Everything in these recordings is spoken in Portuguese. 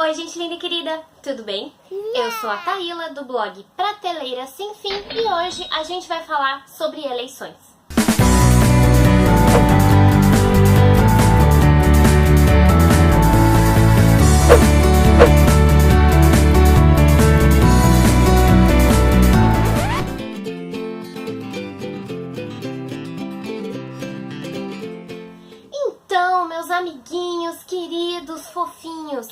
Oi, gente linda e querida, tudo bem? Eu sou a Taíla, do blog Prateleira Sem Fim, e hoje a gente vai falar sobre eleições. Então, meus amiguinhos, queridos, fofinhos,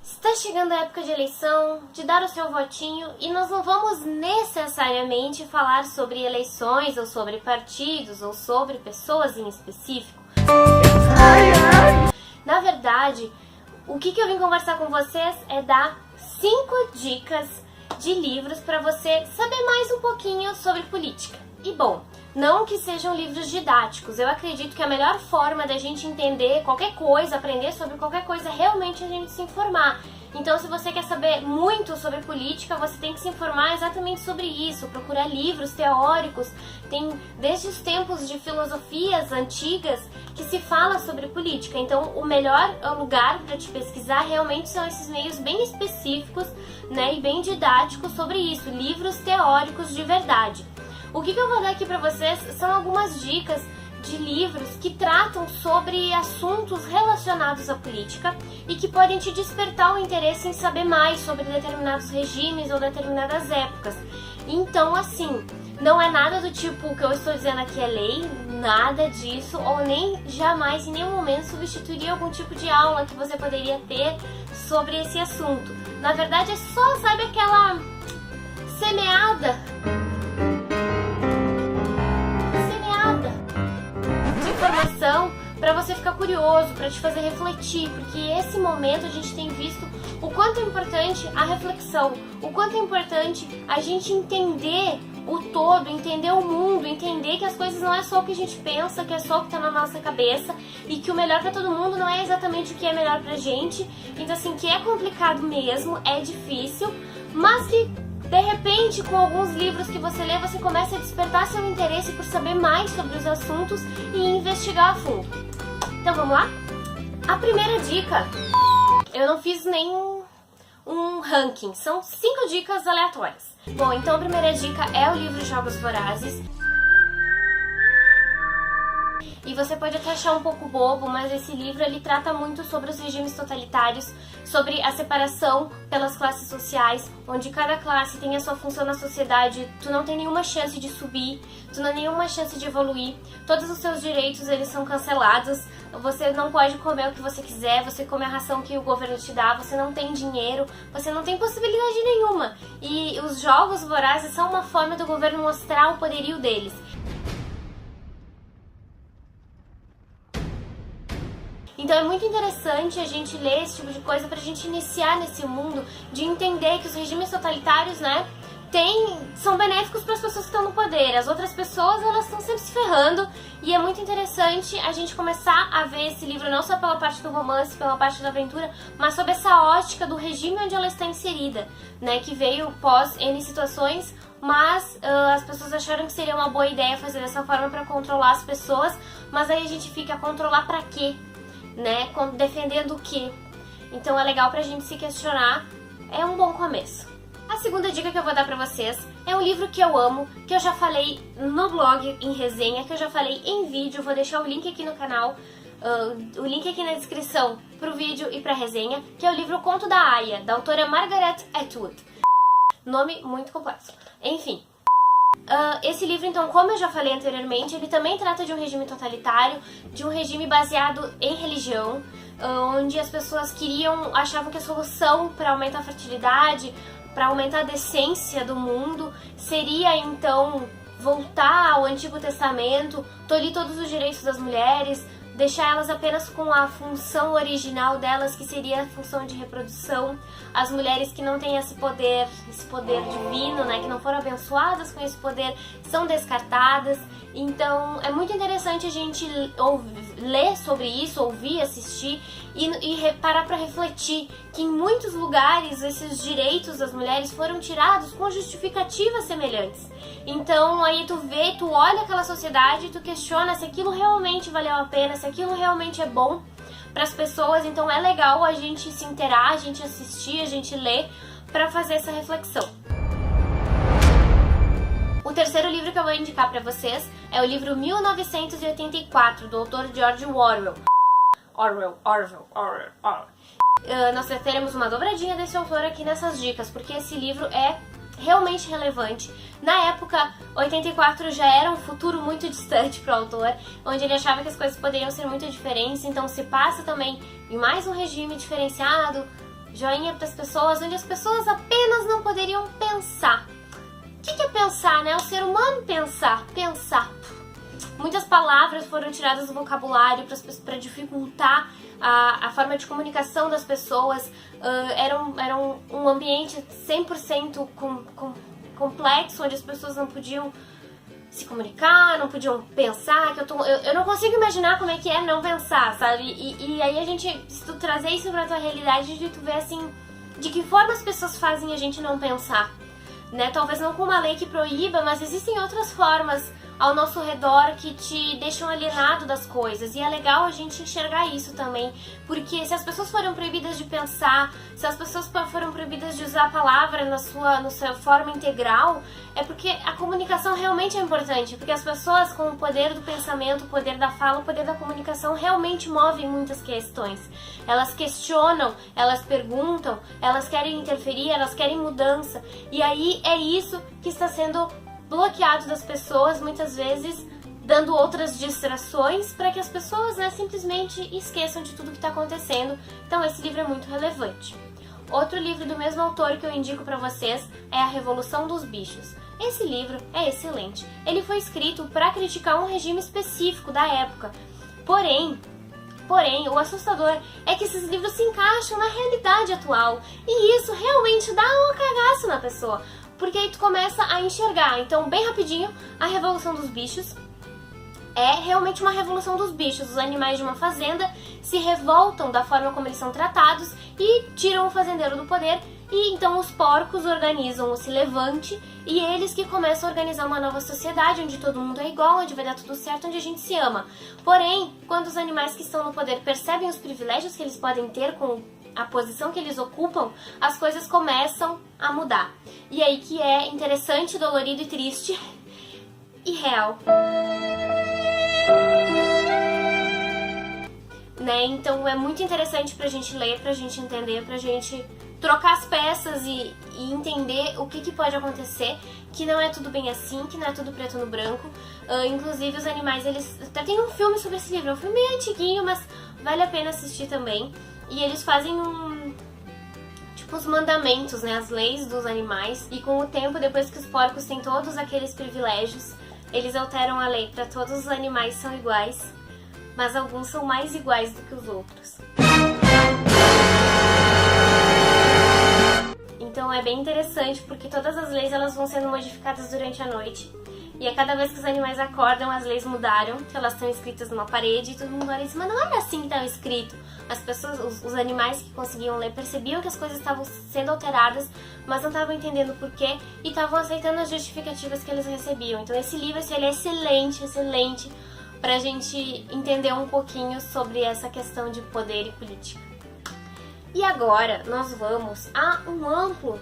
está chegando a época de eleição, de dar o seu votinho, e nós não vamos necessariamente falar sobre eleições, ou sobre partidos, ou sobre pessoas em específico. Na verdade, o que eu vim conversar com vocês é dar 5 dicas de livros para você saber mais um pouquinho sobre política. E bom, não que sejam livros didáticos, eu acredito que a melhor forma da gente entender qualquer coisa, aprender sobre qualquer coisa, é realmente a gente se informar. Então, se você quer saber muito sobre política, você tem que se informar exatamente sobre isso, procurar livros teóricos. Tem desde os tempos de filosofias antigas que se fala sobre política. Então, o melhor lugar para te pesquisar realmente são esses meios bem específicos, né, e bem didáticos sobre isso, livros teóricos de verdade. O que eu vou dar aqui para vocês são algumas dicas de livros que tratam sobre assuntos relacionados à política e que podem te despertar o interesse em saber mais sobre determinados regimes ou determinadas épocas. Então, assim, não é nada do tipo o que eu estou dizendo aqui é lei, nada disso, ou nem jamais em nenhum momento substituiria algum tipo de aula que você poderia ter sobre esse assunto. Na verdade, é só, sabe, aquela semeada informação para você ficar curioso, para te fazer refletir, porque esse momento a gente tem visto o quanto é importante a reflexão, o quanto é importante a gente entender o todo, entender o mundo, entender que as coisas não é só o que a gente pensa, que é só o que está na nossa cabeça e que o melhor para todo mundo não é exatamente o que é melhor pra gente. Então, assim, que é complicado mesmo, é difícil, mas que de repente, com alguns livros que você lê, você começa a despertar seu interesse por saber mais sobre os assuntos e investigar a fundo. Então vamos lá? A primeira dica, eu não fiz nenhum ranking, são 5 dicas aleatórias. Bom, então a primeira dica é o livro Jogos Vorazes. E você pode até achar um pouco bobo, mas esse livro ele trata muito sobre os regimes totalitários, sobre a separação pelas classes sociais, onde cada classe tem a sua função na sociedade, tu não tem nenhuma chance de subir, tu não tem nenhuma chance de evoluir, todos os seus direitos eles são cancelados, você não pode comer o que você quiser, você come a ração que o governo te dá, você não tem dinheiro, você não tem possibilidade nenhuma. E os Jogos Vorazes são uma forma do governo mostrar o poderio deles. Então é muito interessante a gente ler esse tipo de coisa pra gente iniciar nesse mundo de entender que os regimes totalitários, né, são benéficos para as pessoas que estão no poder. As outras pessoas, elas estão sempre se ferrando, e é muito interessante a gente começar a ver esse livro não só pela parte do romance, pela parte da aventura, mas sob essa ótica do regime onde ela está inserida, né, que veio pós N situações, mas as pessoas acharam que seria uma boa ideia fazer dessa forma para controlar as pessoas, mas aí a gente fica a controlar para quê? Né, defendendo o que. Então é legal pra gente se questionar, é um bom começo. A segunda dica que eu vou dar pra vocês é um livro que eu amo, que eu já falei no blog em resenha, que eu já falei em vídeo, vou deixar o link aqui no canal, o link aqui na descrição pro vídeo e pra resenha, que é o livro Conto da Aya, da autora Margaret Atwood. Nome muito complexo. Enfim. Esse livro, então, como eu já falei anteriormente, ele também trata de um regime totalitário, de um regime baseado em religião, onde as pessoas achavam que a solução para aumentar a fertilidade, para aumentar a decência do mundo, seria, então, voltar ao Antigo Testamento, tolir todos os direitos das mulheres, deixar elas apenas com a função original delas, que seria a função de reprodução. As mulheres que não têm esse poder divino, né, que não foram abençoadas com esse poder, são descartadas. Então é muito interessante a gente ler sobre isso, ouvir, assistir e parar para refletir que em muitos lugares esses direitos das mulheres foram tirados com justificativas semelhantes. Então aí tu olha aquela sociedade e tu questiona se aquilo realmente valeu a pena, se aquilo realmente é bom, para as pessoas, então é legal a gente se inteirar, a gente assistir, a gente ler para fazer essa reflexão. O terceiro livro que eu vou indicar para vocês é o livro 1984, do autor George Orwell. Nós teremos uma dobradinha desse autor aqui nessas dicas, porque esse livro é realmente relevante. Na época, 84 já era um futuro muito distante para o autor, onde ele achava que as coisas poderiam ser muito diferentes, então se passa também em mais um regime diferenciado, joinha para as pessoas, onde as pessoas apenas não poderiam pensar. O que é pensar, né? O ser humano pensar. Muitas palavras foram tiradas do vocabulário para dificultar a forma de comunicação das pessoas. Era um ambiente 100% complexo, onde as pessoas não podiam se comunicar, não podiam pensar. Eu não consigo imaginar como é que é não pensar, sabe? E aí se tu trazer isso pra tua realidade, tu vê assim, de que forma as pessoas fazem a gente não pensar. Né? Talvez não com uma lei que proíba, mas existem outras formas ao nosso redor que te deixam alienado das coisas, e é legal a gente enxergar isso também, porque se as pessoas foram proibidas de pensar, se as pessoas foram proibidas de usar a palavra na sua forma integral, é porque a comunicação realmente é importante, porque as pessoas com o poder do pensamento, o poder da fala, o poder da comunicação realmente movem muitas questões. Elas questionam, elas perguntam, elas querem interferir, elas querem mudança, e aí é isso que está sendo bloqueado das pessoas, muitas vezes dando outras distrações para que as pessoas, né, simplesmente esqueçam de tudo que está acontecendo. Então esse livro é muito relevante. Outro livro do mesmo autor que eu indico para vocês é A Revolução dos Bichos. Esse livro é excelente. Ele foi escrito para criticar um regime específico da época. Porém, o assustador é que esses livros se encaixam na realidade atual, e isso realmente dá um cagaço na pessoa, porque aí tu começa a enxergar. Então, bem rapidinho, a Revolução dos Bichos é realmente uma revolução dos bichos. Os animais de uma fazenda se revoltam da forma como eles são tratados e tiram o fazendeiro do poder, e então os porcos organizam o Se Levante, e eles que começam a organizar uma nova sociedade, onde todo mundo é igual, onde vai dar tudo certo, onde a gente se ama. Porém, quando os animais que estão no poder percebem os privilégios que eles podem ter com a posição que eles ocupam, as coisas começam a mudar. E aí que é interessante, dolorido e triste e real. Né? Então é muito interessante pra gente ler, pra gente entender, pra gente trocar as peças e entender o que pode acontecer, que não é tudo bem assim, que não é tudo preto no branco. Inclusive os animais, eles até tem um filme sobre esse livro, é um filme meio antiguinho, mas vale a pena assistir também. E eles fazem os mandamentos, né, as leis dos animais, e com o tempo, depois que os porcos têm todos aqueles privilégios, eles alteram a lei para todos os animais são iguais, mas alguns são mais iguais do que os outros. Então é bem interessante, porque todas as leis elas vão sendo modificadas durante a noite. E a cada vez que os animais acordam, as leis mudaram, que elas estão escritas numa parede, e todo mundo olha e diz, mas não era assim que estava escrito. As pessoas, os animais que conseguiam ler, percebiam que as coisas estavam sendo alteradas, mas não estavam entendendo o porquê, e estavam aceitando as justificativas que eles recebiam. Então esse livro ele é excelente pra gente entender um pouquinho sobre essa questão de poder e política. E agora nós vamos a um amplo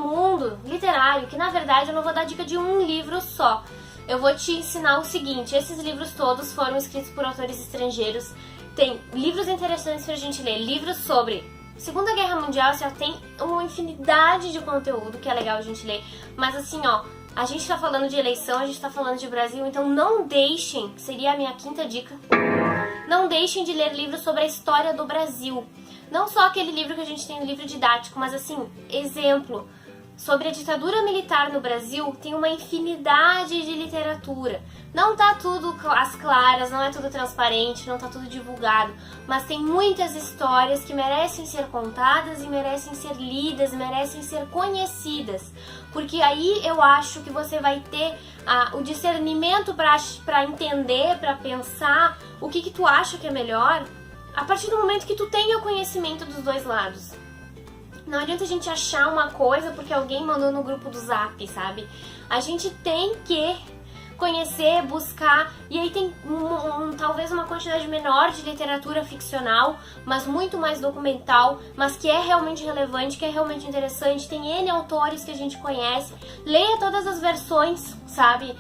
mundo literário, que na verdade eu não vou dar dica de um livro só. Eu vou te ensinar o seguinte: esses livros todos foram escritos por autores estrangeiros. Tem livros interessantes pra gente ler, livros sobre Segunda Guerra Mundial, já tem uma infinidade de conteúdo que é legal a gente ler. Mas assim, ó, a gente tá falando de eleição, a gente tá falando de Brasil, então não deixem, seria a minha quinta dica, não deixem de ler livros sobre a história do Brasil. Não só aquele livro que a gente tem no livro didático, mas assim, exemplo, sobre a ditadura militar no Brasil, tem uma infinidade de literatura. Não tá tudo às claras, não é tudo transparente, não tá tudo divulgado, mas tem muitas histórias que merecem ser contadas e merecem ser lidas, merecem ser conhecidas. Porque aí eu acho que você vai ter o discernimento para entender, para pensar o que tu acha que é melhor, a partir do momento que tu tenha o conhecimento dos dois lados. Não adianta a gente achar uma coisa porque alguém mandou no grupo do Zap, sabe? A gente tem que conhecer, buscar, e aí tem talvez uma quantidade menor de literatura ficcional, mas muito mais documental, mas que é realmente relevante, que é realmente interessante. Tem N autores que a gente conhece. Leia todas as versões, sabe?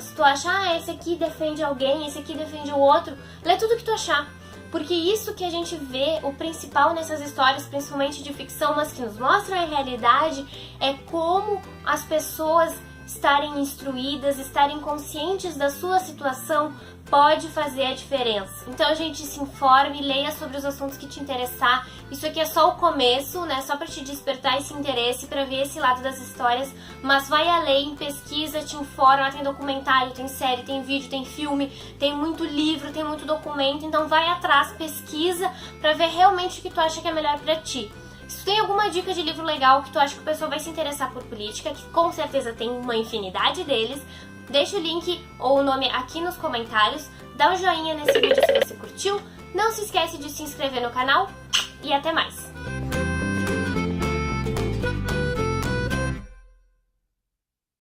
Se tu achar, esse aqui defende alguém, esse aqui defende o outro, lê tudo que tu achar. Porque isso que a gente vê, o principal nessas histórias, principalmente de ficção, mas que nos mostram a realidade, é como as pessoas estarem instruídas, estarem conscientes da sua situação, pode fazer a diferença. Então, gente, se informe, leia sobre os assuntos que te interessar. Isso aqui é só o começo, né? Só para te despertar esse interesse, para ver esse lado das histórias. Mas vai além, pesquisa, te informa. Tem documentário, tem série, tem vídeo, tem filme, tem muito livro, tem muito documento. Então, vai atrás, pesquisa, para ver realmente o que tu acha que é melhor para ti. Se tu tem alguma dica de livro legal que tu acha que o pessoal vai se interessar por política, que com certeza tem uma infinidade deles, deixa o link ou o nome aqui nos comentários, dá um joinha nesse vídeo se você curtiu, não se esquece de se inscrever no canal e até mais!